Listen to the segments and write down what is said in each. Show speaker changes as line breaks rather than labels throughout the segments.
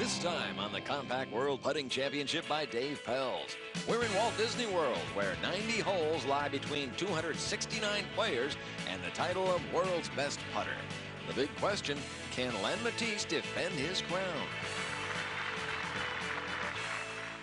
This time on the Compact World Putting Championship by Dave Pelz. We're in Walt Disney World, where 90 holes lie between 269 players and the title of World's Best Putter. The big question, can Len Matisse defend his crown?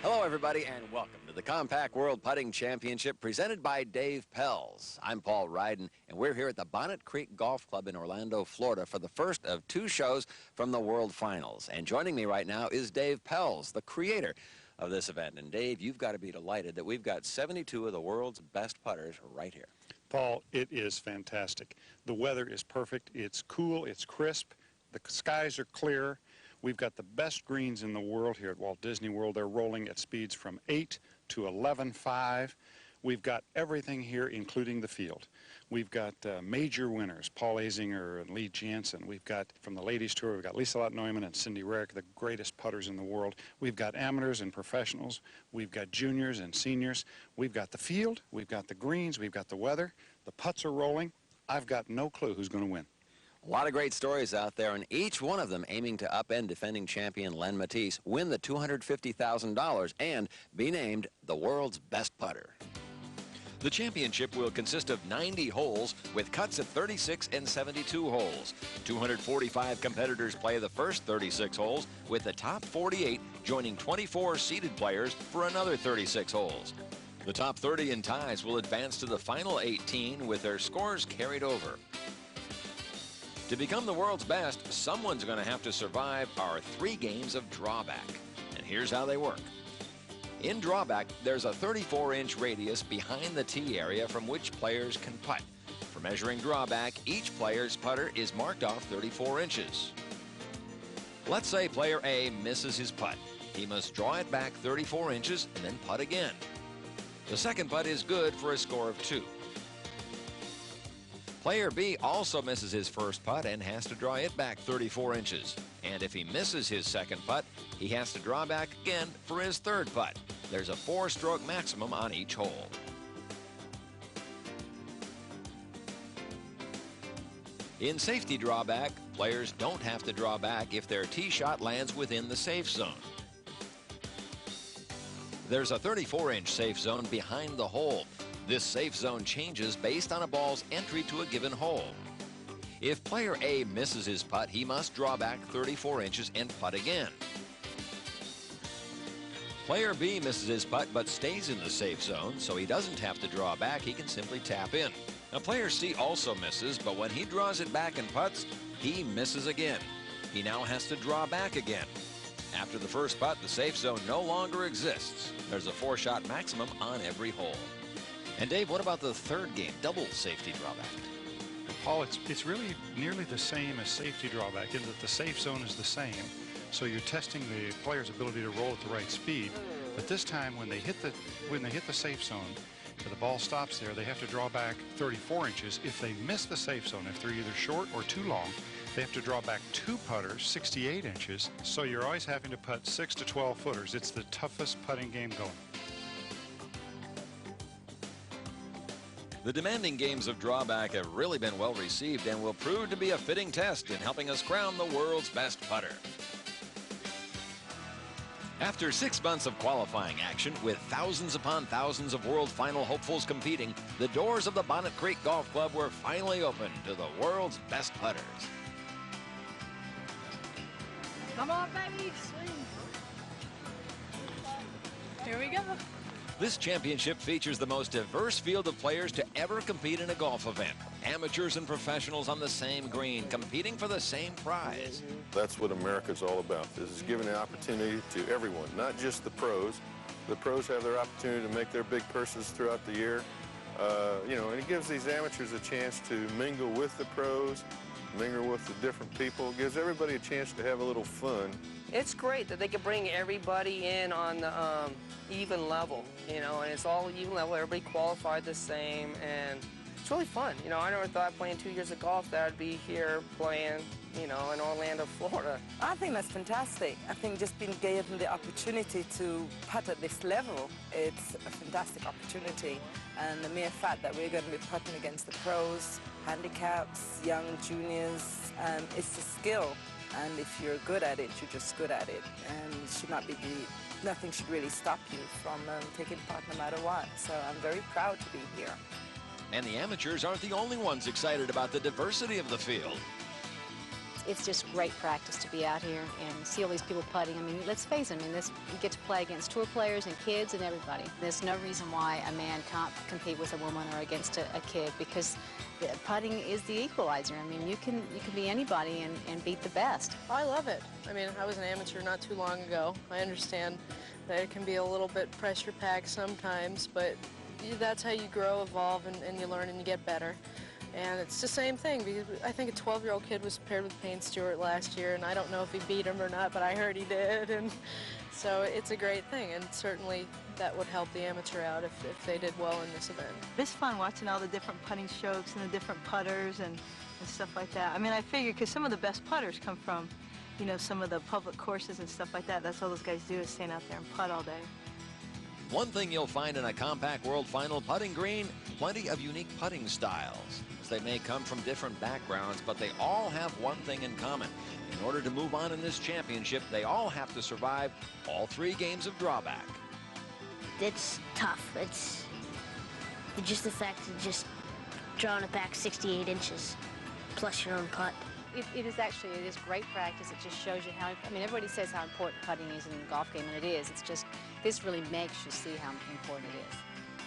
Hello, everybody, and welcome to the Compact World Putting Championship presented by Dave Pelz. I'm Paul Ryden, and we're here at the Bonnet Creek Golf Club in Orlando, Florida for the first of two shows from the World Finals. And joining me right now is Dave Pelz, the creator of this event. And Dave, you've got to be delighted that we've got 72 of the world's best putters right here.
Paul, it is fantastic. The weather is perfect. It's cool, it's crisp, the skies are clear. We've got the best greens in the world here at Walt Disney World. They're rolling at speeds from 8 to 11.5. We've got everything here, including the field. We've got major winners, Paul Azinger and Lee Jansen. We've got, from the ladies tour, we've got Lisa Lott-Neumann and Cindy Rarick, the greatest putters in the world. We've got amateurs and professionals. We've got juniors and seniors. We've got the field. We've got the greens. We've got the weather. The putts are rolling. I've got no clue who's going to win.
A lot of great stories out there, and each one of them aiming to upend defending champion Len Matisse, win the $250,000, and be named the world's best putter. The championship will consist of 90 holes with cuts at 36 and 72 holes. 245 competitors play the first 36 holes, with the top 48 joining 24 seeded players for another 36 holes. The top 30 in ties will advance to the final 18 with their scores carried over. To become the world's best, someone's going to have to survive our 3 games of drawback. And here's how they work. In drawback, there's a 34-inch radius behind the tee area from which players can putt. For measuring drawback, each player's putter is marked off 34 inches. Let's say player A misses his putt. He must draw it back 34 inches and then putt again. The second putt is good for a score of 2. Player B also misses his first putt and has to draw it back 34 inches. And if he misses his second putt, he has to draw back again for his third putt. There's a 4-stroke maximum on each hole. In safety drawback, players don't have to draw back if their tee shot lands within the safe zone. There's a 34-inch safe zone behind the hole. This safe zone changes based on a ball's entry to a given hole. If player A misses his putt, he must draw back 34 inches and putt again. Player B misses his putt but stays in the safe zone, so he doesn't have to draw back. He can simply tap in. Now, player C also misses, but when he draws it back and putts, he misses again. He now has to draw back again. After the first putt, the safe zone no longer exists. There's a 4-shot maximum on every hole. And Dave, what about the third game, double safety drawback?
Paul, it's really nearly the same as safety drawback in that the safe zone is the same. So you're testing the player's ability to roll at the right speed. But this time, when they hit the safe zone, if the ball stops there, they have to draw back 34 inches. If they miss the safe zone, if they're either short or too long, they have to draw back 2 putters, 68 inches. So you're always having to putt 6 to 12 footers. It's the toughest putting game going.
The demanding games of drawback have really been well received and will prove to be a fitting test in helping us crown the world's best putter. After 6 months of qualifying action with thousands upon thousands of World Final hopefuls competing, the doors of the Bonnet Creek Golf Club were finally opened to the world's best putters.
Come on, baby, swing. Here we go.
This championship features the most diverse field of players to ever compete in a golf event. Amateurs and professionals on the same green, competing for the same prize.
That's what America's all about. This is giving an opportunity to everyone, not just the pros. The pros have their opportunity to make their big purses throughout the year. You know, and it gives these amateurs a chance to mingle with the pros, mingle with the different people. It gives everybody a chance to have a little fun.
It's great that they can bring everybody in on the even level, you know, and it's all even level. Everybody qualified the same, and it's really fun. You know, I never thought playing 2 years of golf that I'd be here playing, you know, in Orlando, Florida.
I think that's fantastic. I think just being given the opportunity to putt at this level, it's a fantastic opportunity. And the mere fact that we're going to be putting against the pros, handicaps, young juniors, it's a skill. And if you're good at it, you're just good at it. And it should not be nothing should really stop you from taking part no matter what. So I'm very proud to be here.
And the amateurs aren't the only ones excited about the diversity of the field.
It's just great practice to be out here and see all these people putting. I mean, let's face it, you get to play against tour players and kids and everybody. There's no reason why a man can't compete with a woman or against a kid, because putting is the equalizer. I mean, you can be anybody and beat the best.
I love it. I mean, I was an amateur not too long ago. I understand that it can be a little bit pressure-packed sometimes, but that's how you grow, evolve, and you learn and you get better. And it's the same thing, because I think a 12-year-old kid was paired with Payne Stewart last year, and I don't know if he beat him or not, but I heard he did. And so it's a great thing, and certainly that would help the amateur out if they did well in this event.
It's fun watching all the different putting strokes and the different putters and stuff like that. I mean, I figure because some of the best putters come from, you know, some of the public courses and stuff like that. That's all those guys do, is stand out there and putt all day.
One thing you'll find in a compact World Final putting green, plenty of unique putting styles. They may come from different backgrounds, but they all have one thing in common. In order to move on in this championship, they all have to survive all 3 games of drawback.
It's tough. It's just the fact of just drawing it back 68 inches, plus your own putt.
It is great practice. It just shows you how, I mean, everybody says how important putting is in the golf game, and it is. It's just, this really makes you see how important it is.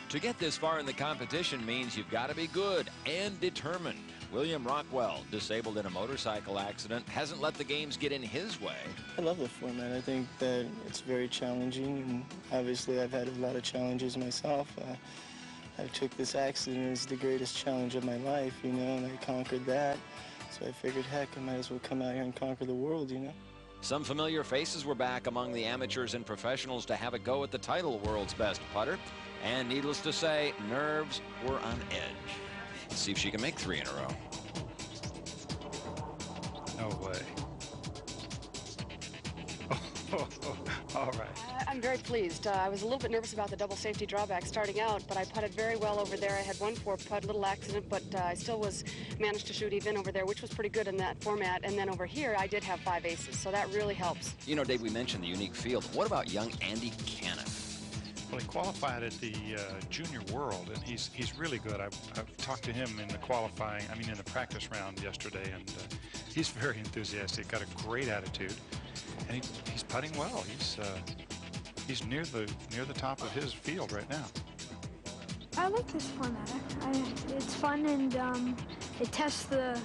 To get this far in the competition means you've got to be good and determined. William Rockwell, disabled in a motorcycle accident, hasn't let the games get in his way.
I love the format. I think that it's very challenging, and obviously I've had a lot of challenges myself. I took this accident as the greatest challenge of my life, you know, and I conquered that. So I figured, heck, I might as well come out here and conquer the world, you know.
Some familiar faces were back among the amateurs and professionals to have a go at the title World's Best Putter. And needless to say, nerves were on edge. Let's see if she can make 3 in a row.
No way. All right.
I'm very pleased. I was a little bit nervous about the double safety drawback starting out, but I putted very well over there. I had 1 4-putt, little accident, but I still managed to shoot even over there, which was pretty good in that format. And then over here, I did have 5 aces, so that really helps.
You know, Dave, we mentioned the unique field. What about young Andy Caniff?
Well, he qualified at the Junior World, and he's really good. I've talked to him in the in the practice round yesterday, and he's very enthusiastic, got a great attitude, and he's putting well. He's near the top of his field right now.
I like this format. It's fun, and it tests the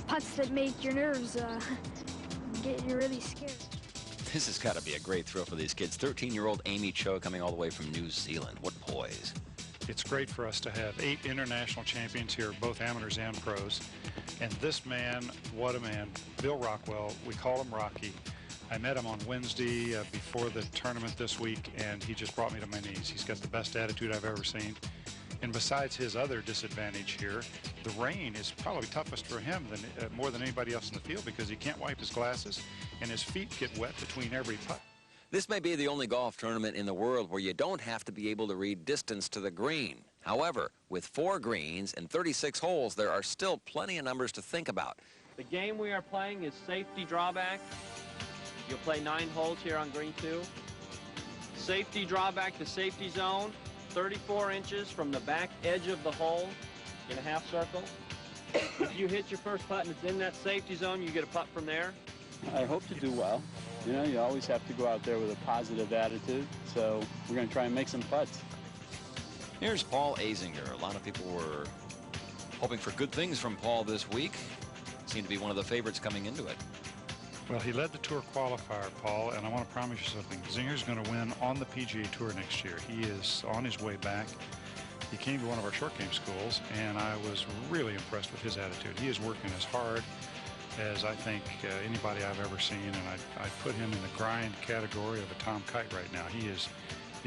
putts that make your nerves get you really scared.
This has got to be a great thrill for these kids. 13-year-old Amy Cho coming all the way from New Zealand. What poise.
It's great for us to have 8 international champions here, both amateurs and pros. And this man, what a man, Bill Rockwell, we call him Rocky. I met him on Wednesday before the tournament this week, and he just brought me to my knees. He's got the best attitude I've ever seen. And besides his other disadvantage here, the rain is probably toughest for him more than anybody else in the field, because he can't wipe his glasses and his feet get wet between every putt.
This may be the only golf tournament in the world where you don't have to be able to read distance to the green. However, with 4 greens and 36 holes, there are still plenty of numbers to think about.
The game we are playing is safety drawback. You'll play 9 holes here on green 2. Safety drawback to safety zone. 34 inches from the back edge of the hole in a half circle. If you hit your first putt and it's in that safety zone, you get a putt from there.
I hope to do well. You know, you always have to go out there with a positive attitude, so we're going to try and make some putts.
Here's Paul Azinger. A lot of people were hoping for good things from Paul this week. Seemed to be one of the favorites coming into it.
Well, he led the tour qualifier, Paul, and I want to promise you something. Zinger's going to win on the PGA Tour next year. He is on his way back. He came to one of our short game schools, and I was really impressed with his attitude. He is working as hard as I think anybody I've ever seen, and I put him in the grind category of a Tom Kite right now. He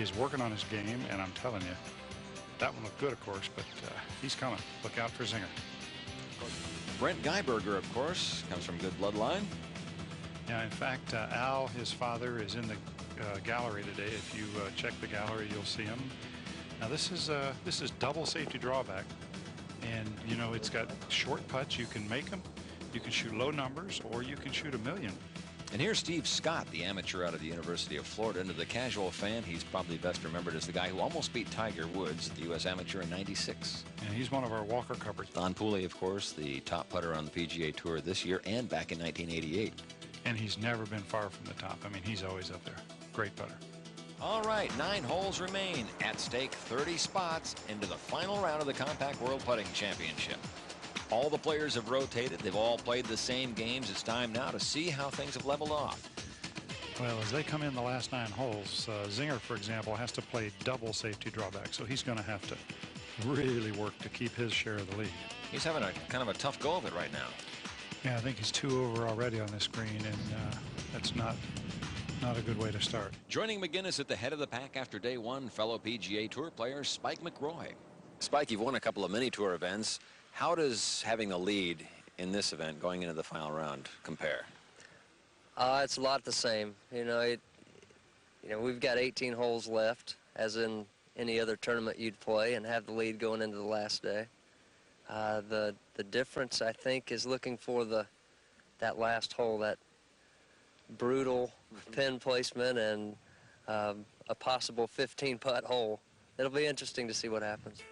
is working on his game, and I'm telling you, that one looked good, of course, but he's coming. Look out for Zinger.
Brent Geiberger, of course, comes from good bloodline.
Yeah, in fact, Al, his father, is in the gallery today. If you check the gallery, you'll see him. Now, this is double safety drawback, and you know it's got short putts. You can make them. You can shoot low numbers, or you can shoot a million.
And here's Steve Scott, the amateur out of the University of Florida. And to the casual fan, he's probably best remembered as the guy who almost beat Tiger Woods, the U.S. Amateur, in '96.
And he's one of our Walker Cuppers.
Don Pooley, of course, the top putter on the PGA Tour this year and back in 1988.
And he's never been far from the top. I mean, he's always up there. Great putter.
All right, 9 holes remain. At stake 30 spots into the final round of the Compact World Putting Championship. All the players have rotated. They've all played the same games. It's time now to see how things have leveled off.
Well, as they come in the last 9 holes, Zinger, for example, has to play double safety drawback, so he's going to have to really work to keep his share of the lead.
He's having a kind of a tough go of it right now.
Yeah, I think he's 2 over already on this green, and that's not a good way to start.
Joining McGinnis at the head of the pack after day 1, fellow PGA Tour player Spike McRoy. Spike, you've won a couple of mini tour events. How does having the lead in this event going into the final round compare?
It's a lot the same. You know, we've got 18 holes left, as in any other tournament you'd play, and have the lead going into the last day. The difference, I think, is looking for that last hole, that brutal pin placement, and a possible 15-putt hole. It'll be interesting to see what happens.